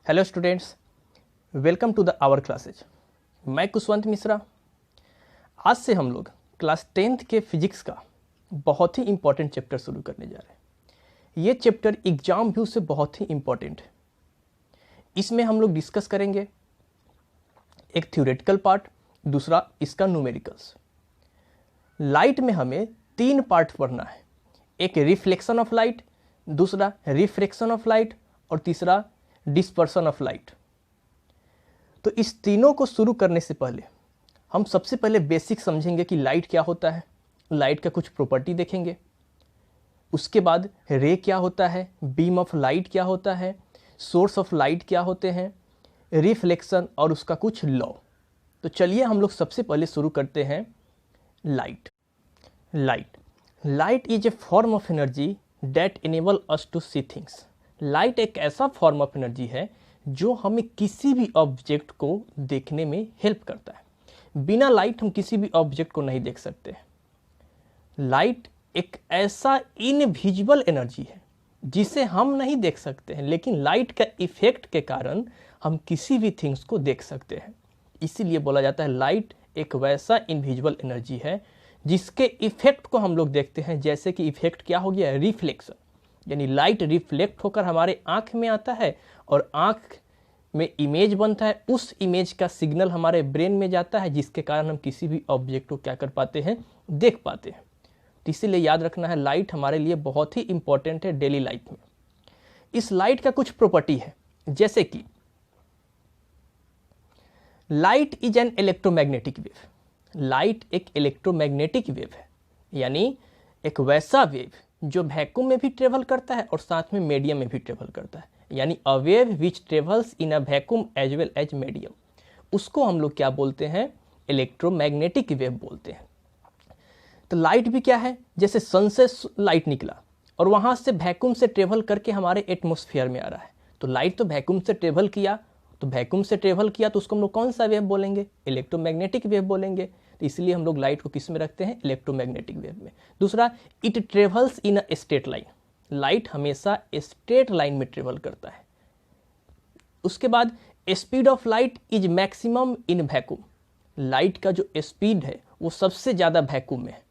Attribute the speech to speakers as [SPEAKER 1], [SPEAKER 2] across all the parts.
[SPEAKER 1] Hello students, welcome to the our classes. मैं कुशवंत मिश्रा। आज से हम लोग क्लास 10th के फिजिक्स का बहुत ही इंपॉर्टेंट चैप्टर शुरू करने जा रहे हैं। ये चैप्टर एग्जाम व्यू से बहुत ही इंपॉर्टेंट है। इसमें हम लोग डिस्कस करेंगे एक थ्योरेटिकल पार्ट, दूसरा इसका न्यूमेरिकल्स। लाइट में हमें 3 पार्ट पढ़ना है, एक रिफ्लेक्शन ऑफ लाइट, दूसरा रिफ्रैक्शन ऑफ लाइट और तीसरा डिस्पर्सन ऑफ लाइट। तो इस तीनों को शुरू करने से पहले हम सबसे पहले बेसिक समझेंगे कि लाइट क्या होता है, लाइट का कुछ प्रॉपर्टी देखेंगे। उसके बाद रे क्या होता है, बीम ऑफ लाइट क्या होता है, सोर्स ऑफ लाइट क्या होते हैं, रिफ्लेक्शन और उसका कुछ लॉ। तो चलिए हम लोग सबसे पहले शुरू करते हैं light. Light is a form of energy that enable us to see things. Light एक ऐसा फॉर्म ऑफ एनर्जी है जो हमें किसी भी ऑब्जेक्ट को देखने में हेल्प करता है। बिना लाइट हम किसी भी ऑब्जेक्ट को नहीं देख सकते। लाइट एक ऐसा इनविजिबल एनर्जी है जिसे हम नहीं देख सकते हैं, लेकिन लाइट का इफेक्ट के कारण हम किसी भी थिंग्स को देख सकते हैं। इसीलिए बोला जाता है लाइट एक वैसा इनविजिबल एनर्जी है जिसके इफेक्ट को हम लोग देखते हैं। जैसे कि इफेक्ट क्या हो गया, रिफ्लेक्शन, यानी लाइट रिफ्लेक्ट होकर हमारे आँख में आता है और आँख में इमेज बनता है। उस इमेज का सिग्नल हमारे ब्रेन में जाता है, जिसके कारण हम किसी भी ऑब्जेक्ट को क्या कर पाते हैं, देख पाते हैं। तो इसीलिए याद रखना है लाइट हमारे लिए बहुत ही इंपॉर्टेंट है डेली लाइफ में। इस लाइट का कुछ प्रॉपर्टी है, जैसे कि light is an electromagnetic wave. Light एक इलेक्ट्रोमैग्नेटिक वेव है, यानी एक वैसा वेव जो वैक्यूम में भी ट्रेवल करता है और साथ में मीडियम में भी ट्रेवल करता है, यानी a wave which travels in a vacuum as well as medium. उसको हम लोग क्या बोलते हैं, इलेक्ट्रोमैग्नेटिक वेव बोलते हैं। तो लाइट भी क्या है, जैसे सन से लाइट निकला और वहाँ से वैक्यूम से ट्रेवल करके हमारे एटमॉस्फेयर में आ रहा है। तो लाइट तो वैक्यूम से ट्रेवल किया, तो उसको हम लोग कौन सा वेव बोलेंगे, इलेक्ट्रोमैग्नेटिक वेव बोलेंगे। तो इसलिए हम लोग लाइट को किस में रखते हैं, इलेक्ट्रोमैग्नेटिक वेव में। दूसरा, it travels in a straight line. Light हमेशा स्ट्रेट लाइन में ट्रेवल करता है। उसके बाद speed of light is maximum in vacuum. Light का जो स्पीड है वो सबसे ज़्यादा वैक्यूम में है,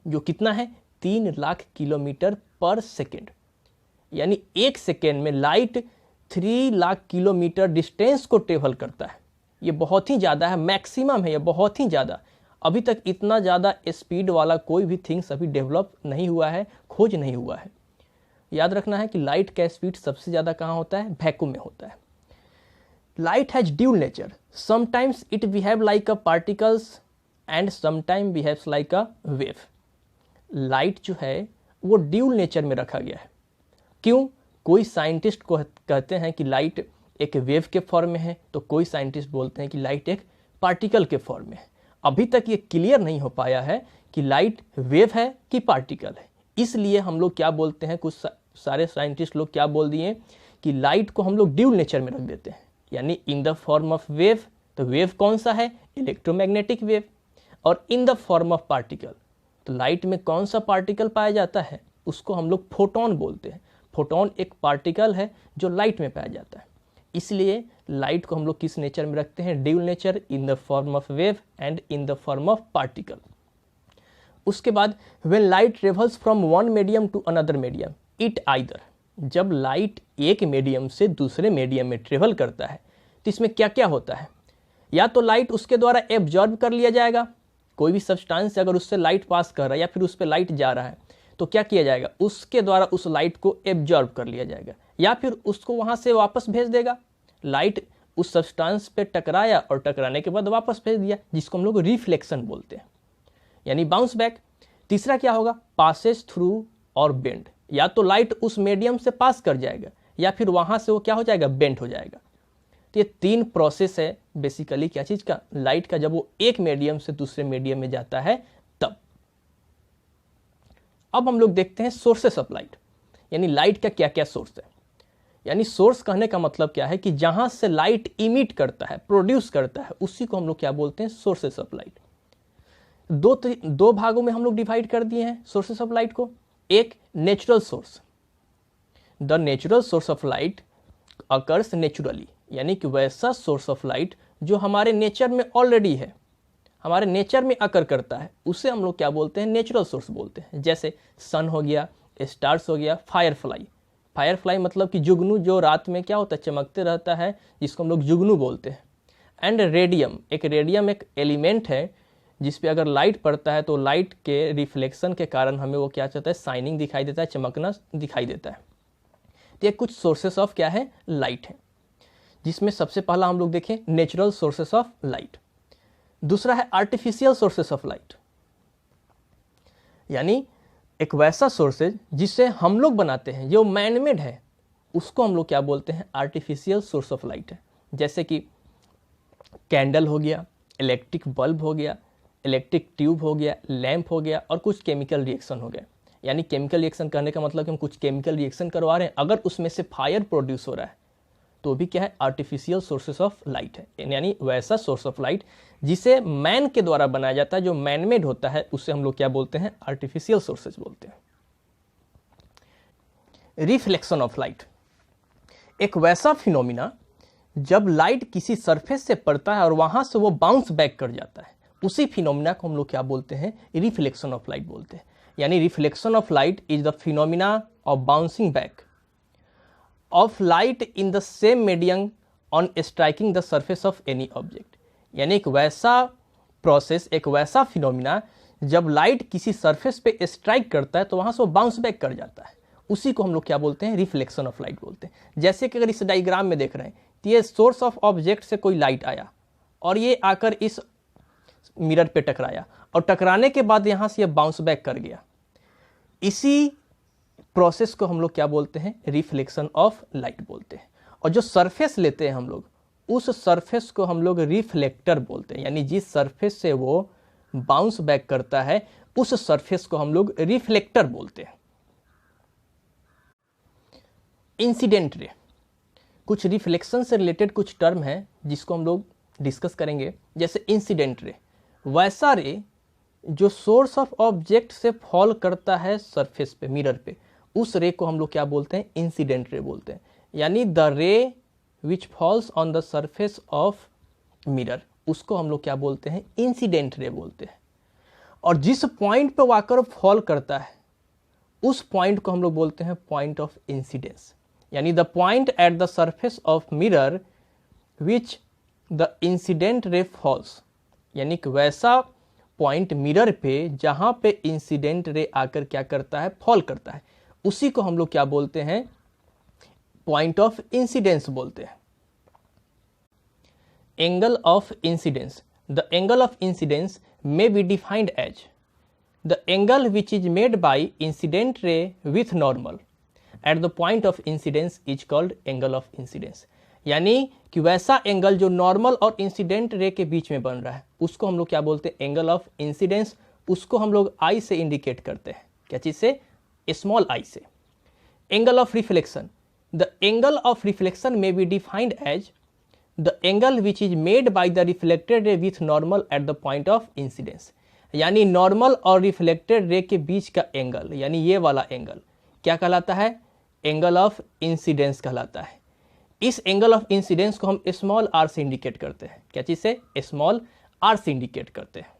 [SPEAKER 1] जो कितना है, 3 लाख किलोमीटर पर सेकेंड। यानी 1 सेकेंड में लाइट 3 लाख किलोमीटर डिस्टेंस को ट्रेवल करता है। ये बहुत ही ज़्यादा है, मैक्सिमम है, ये बहुत ही ज़्यादा। अभी तक इतना ज़्यादा स्पीड वाला कोई भी थिंग्स अभी डेवलप नहीं हुआ है, खोज नहीं हुआ है। याद रखना है कि लाइट का स्पीड सबसे ज़्यादा कहाँ होता है, वैक्यूम में होता है। Light has dual nature, sometimes it behave like a particles and sometime behaves like a wave. Light जो है वो ड्यूल नेचर में रखा गया है। क्यों? कोई साइंटिस्ट को कहते हैं कि लाइट एक वेव के फॉर्म में है, तो कोई साइंटिस्ट बोलते हैं कि लाइट एक पार्टिकल के फॉर्म में है। अभी तक ये क्लियर नहीं हो पाया है कि लाइट वेव है कि पार्टिकल है। इसलिए हम लोग क्या बोलते हैं, कुछ सारे साइंटिस्ट लोग क्या बोल दिए कि लाइट को हम लोग ड्यूल नेचर में रख देते हैं, यानी इन द फॉर्म ऑफ वेव। तो वेव कौन सा है, इलेक्ट्रोमैग्नेटिक वेव। और इन द फॉर्म ऑफ पार्टिकल, तो लाइट में कौन सा पार्टिकल पाया जाता है, उसको हम लोग फोटोन बोलते हैं। फोटोन एक पार्टिकल है जो लाइट में पाया जाता है। इसलिए लाइट को हम लोग किस नेचर में रखते हैं, dual nature, in the form of wave and in the form of particle. उसके बाद when light travels from one medium to another medium, it either, जब लाइट एक मीडियम से दूसरे मीडियम में ट्रेवल करता है तो इसमें क्या क्या होता है, या तो लाइट उसके द्वारा एब्जॉर्ब कर लिया जाएगा। कोई भी सब्सटेंस अगर उससे लाइट पास कर रहा है या फिर उस पर लाइट जा रहा है तो क्या किया जाएगा, उसके द्वारा उस लाइट को एब्जॉर्ब कर लिया जाएगा, या फिर उसको वहाँ से वापस भेज देगा। लाइट उस सब्सटेंस पे टकराया और टकराने के बाद वापस भेज दिया, जिसको हम लोग रिफ्लेक्शन बोलते हैं, यानी बाउंस बैक। तीसरा क्या होगा, पासेस थ्रू और बेंड। या तो लाइट उस मीडियम से पास कर जाएगा या फिर वहाँ से वो क्या हो जाएगा, बेंड हो जाएगा। तो ये 3 प्रोसेस है बेसिकली क्या चीज़ का, लाइट का, जब वो एक मीडियम से दूसरे मीडियम में जाता है तब। अब हम लोग देखते हैं सोर्सेस ऑफ लाइट, यानी लाइट का क्या क्या सोर्स है। यानी सोर्स कहने का मतलब क्या है कि जहां से लाइट इमिट करता है, प्रोड्यूस करता है, उसी को हम लोग क्या बोलते हैं, सोर्सेस ऑफ लाइट। दो भागों में हम लोग डिवाइड कर दिए हैं सोर्सेस ऑफ लाइट को। एक natural source, the natural source of light occurs naturally, यानी कि वैसा सोर्स ऑफ लाइट जो हमारे नेचर में ऑलरेडी है, हमारे नेचर में अकर करता है, उसे हम लोग क्या बोलते हैं, नेचुरल सोर्स बोलते हैं। जैसे सन हो गया, स्टार्स हो गया, फायरफ्लाई। फायरफ्लाई मतलब कि जुगनू जो रात में क्या होता है, चमकते रहता है, जिसको हम लोग जुगनू बोलते हैं। एंड रेडियम एक एलिमेंट है जिस पे अगर लाइट पड़ता है तो लाइट के रिफ्लेक्शन के कारण हमें वो क्या चाहता है, शाइनिंग दिखाई देता है, चमकना दिखाई देता है। तो ये कुछ सोर्सेस ऑफ क्या है, लाइट है, जिसमें सबसे पहला हम लोग देखें नेचुरल सोर्सेस ऑफ लाइट। दूसरा है आर्टिफिशियल सोर्सेस ऑफ लाइट, यानी एक वैसा सोर्सेज जिसे हम लोग बनाते हैं, जो मैनमेड है, उसको हम लोग क्या बोलते हैं, आर्टिफिशियल सोर्स ऑफ लाइट है। जैसे कि कैंडल हो गया, इलेक्ट्रिक बल्ब हो गया, इलेक्ट्रिक ट्यूब हो गया, लैंप हो गया, और कुछ केमिकल रिएक्शन हो गया। यानी केमिकल रिएक्शन करने का मतलब कि हम कुछ केमिकल रिएक्शन करवा रहे हैं, अगर उसमें से फायर प्रोड्यूस हो रहा है तो भी क्या है, आर्टिफिशियल सोर्सेस ऑफ लाइट है। यानी वैसा सोर्स ऑफ लाइट जिसे मैन के द्वारा बनाया जाता है, जो मैनमेड होता है, उससे हम लोग क्या बोलते हैं, आर्टिफिशियल सोर्सेज बोलते हैं। रिफ्लेक्शन ऑफ लाइट एक वैसा फिनोमिना जब लाइट किसी सरफेस से पड़ता है और वहां से वो बाउंस बैक कर जाता है, उसी फिनोमिना को हम लोग क्या बोलते हैं, रिफ्लेक्शन ऑफ लाइट बोलते हैं। यानी reflection of light is the phenomena of bouncing back of light in the same medium on striking the surface of any object. यानी एक वैसा प्रोसेस, एक वैसा फिनोमिना जब लाइट किसी सरफेस पे स्ट्राइक करता है तो वहां से वो बाउंस बैक कर जाता है, उसी को हम लोग क्या बोलते हैं, रिफ्लेक्शन ऑफ लाइट बोलते हैं। जैसे कि अगर इस डायग्राम में देख रहे हैं तो ये सोर्स ऑफ ऑब्जेक्ट से कोई लाइट आया और ये आकर इस मिरर पे टकराया, और टकराने के बाद यहां से ये बाउंस बैक कर गया। इसी प्रोसेस को हम लोग क्या बोलते हैं, रिफ्लेक्शन ऑफ लाइट बोलते हैं। और जो सरफेस लेते हैं हम लोग, उस सरफेस को हम लोग रिफ्लेक्टर बोलते हैं। यानी जिस सरफेस से वो बाउंस बैक करता है, उस सरफेस को हम लोग रिफ्लेक्टर बोलते हैं। इंसिडेंट रे, कुछ रिफ्लेक्शन से रिलेटेड कुछ टर्म है जिसको हम लोग डिस्कस करेंगे। जैसे इंसिडेंट रे, वैसा रे जो सोर्स ऑफ ऑब्जेक्ट से फॉल करता है सरफेस पे, मिरर पे, उस रे को हम लोग क्या बोलते हैं, इंसिडेंट रे बोलते हैं। यानी द रे which falls on the surface of mirror, उसको हम लोग क्या बोलते हैं, इंसिडेंट रे बोलते हैं। और जिस पॉइंट पे वो आकर फॉल करता है, उस पॉइंट को हम लोग बोलते हैं पॉइंट ऑफ इंसिडेंस। यानी the point at the surface of mirror which the incident ray falls, यानी कि वैसा पॉइंट मिरर पे जहां पे इंसिडेंट रे आकर क्या करता है, फॉल करता है, उसी को हम लोग क्या बोलते हैं, पॉइंट ऑफ इंसिडेंस बोलते हैं। Angle of incidence, the angle of incidence may be defined as the angle which is made by incident ray with normal at the point of incidence is called angle of incidence। यानी कि वैसा angle जो normal और incident ray के बीच में बन रहा है, उसको हम लोग क्या बोलते हैं, एंगल ऑफ इंसिडेंस। उसको हम लोग आई से इंडिकेट करते हैं, क्या चीज से, स्मॉल आई से। Angle of reflection, the angle of reflection may be defined as the angle which is made by the reflected ray with normal at the point of incidence। यानी नॉर्मल और reflected ray के बीच का angle, यानी ये वाला angle क्या कहलाता है, एंगल ऑफ इंसिडेंस कहलाता है। इस एंगल ऑफ इंसिडेंस को हम स्मॉल आर से इंडिकेट करते हैं, क्या चीज से, स्मॉल आर से इंडिकेट करते हैं।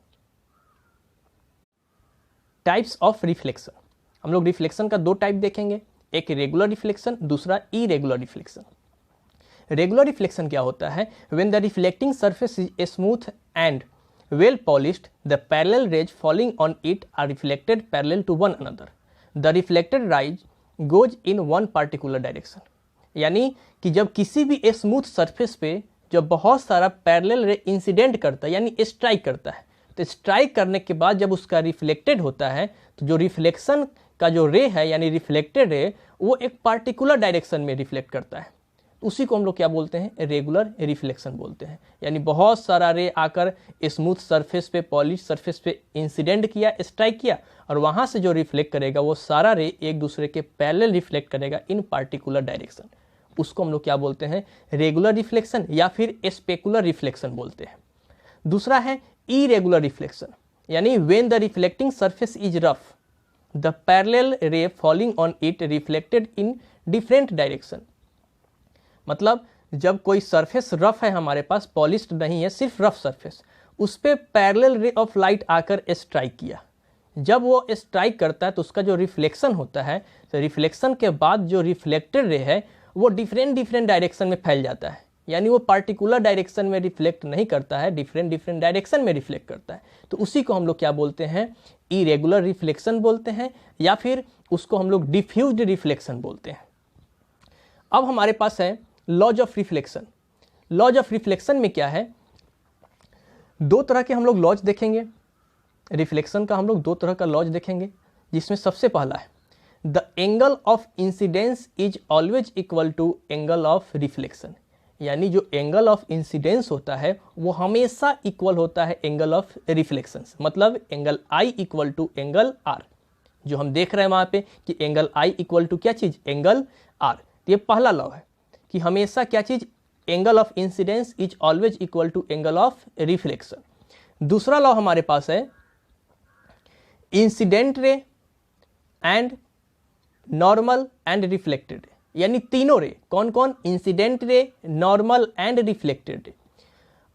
[SPEAKER 1] टाइप्स ऑफ रिफ्लेक्शन, हम लोग रिफ्लेक्शन का दो टाइप देखेंगे, एक रेगुलर रिफ्लेक्शन, दूसरा इरेगुलर रिफ्लेक्शन। रेगुलर रिफ्लेक्शन क्या होता है, when the reflecting surface is smooth and well polished, the parallel rays falling on it are reflected parallel to one another, the reflected rays goes in one particular direction. यानी कि जब किसी भी smooth surface पे जब बहुत सारा parallel ray incident करता है, यानी स्ट्राइक करता है, तो स्ट्राइक करने के बाद जब उसका रिफ्लेक्टेड होता है, तो जो रिफ्लेक्शन का जो रे है, यानी रिफ्लेक्टेड रे, वो एक पार्टिकुलर डायरेक्शन में रिफ्लेक्ट करता है, उसी को हम लोग क्या बोलते हैं, रेगुलर रिफ्लेक्शन बोलते हैं। यानी बहुत सारा रे आकर स्मूथ सरफेस पे, पॉलिश सरफेस पे इंसिडेंट किया, स्ट्राइक किया, और वहां से जो रिफ्लेक्ट करेगा वो सारा रे एक दूसरे के पैरेलल रिफ्लेक्ट करेगा इन पार्टिकुलर डायरेक्शन, उसको हम लोग क्या बोलते हैं, रेगुलर रिफ्लेक्शन या फिर स्पेकुलर रिफ्लेक्शन बोलते हैं। दूसरा है इरेगुलर रिफ्लेक्शन, यानी when the reflecting surface is rough, the parallel रे falling on it reflected in different direction, मतलब जब कोई सरफेस रफ है हमारे पास, पॉलिश्ड नहीं है, सिर्फ रफ सरफेस, उस पर पैरेलल रे ऑफ लाइट आकर स्ट्राइक किया, जब वो स्ट्राइक करता है तो उसका जो रिफ्लेक्शन होता है, तो रिफ्लेक्शन के बाद जो रिफ्लेक्टेड रे है वो डिफरेंट डायरेक्शन में फैल जाता है, यानी वो पार्टिकुलर डायरेक्शन में रिफ्लेक्ट नहीं करता है, डिफरेंट डायरेक्शन में रिफ्लेक्ट करता है। तो उसी को हम लोग क्या बोलते हैं, इरेगुलर रिफ्लेक्शन बोलते हैं, या फिर उसको हम लोग डिफ्यूज्ड रिफ्लेक्शन बोलते हैं। अब हमारे पास है laws of reflection. Laws of reflection में क्या है, दो तरह के हम लोग लॉज देखेंगे रिफ्लेक्शन का, हम लोग दो तरह का लॉज देखेंगे, जिसमें सबसे पहला है the angle of incidence is always equal to angle of reflection, यानी जो एंगल ऑफ इंसिडेंस होता है वो हमेशा इक्वल होता है एंगल ऑफ रिफ्लेक्शन, मतलब angle I equal to angle R, जो हम देख रहे हैं वहां पे कि एंगल आई इक्वल टू क्या चीज, एंगल आर। ये पहला लॉ है कि हमेशा क्या चीज, angle of incidence is always equal to angle of reflection. दूसरा लॉ हमारे पास है incident ray and normal and reflected रे, यानी तीनों रे, कौन कौन, incident ray, normal and reflected ray,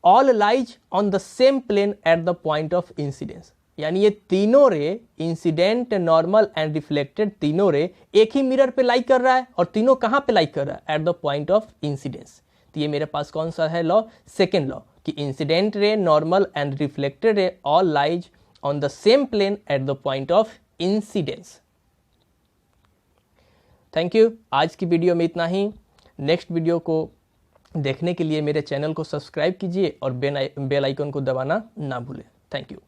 [SPEAKER 1] all lies on the same plane at the point of incidence, यानी ये तीनों रे, इंसिडेंट, नॉर्मल एंड रिफ्लेक्टेड, तीनों रे एक ही मिरर पे लाइक कर रहा है, और तीनों कहां पे लाइक कर रहा है, at the point of incidence. तो ये मेरे पास कौन सा है लॉ, सेकेंड लॉ, कि incident ray, normal and reflected ray all lies on the same plane at the point of incidence. Thank you, आज की वीडियो में इतना ही। नेक्स्ट वीडियो को देखने के लिए मेरे चैनल को सब्सक्राइब कीजिए और बेल आइकन को दबाना ना भूलें। Thank you.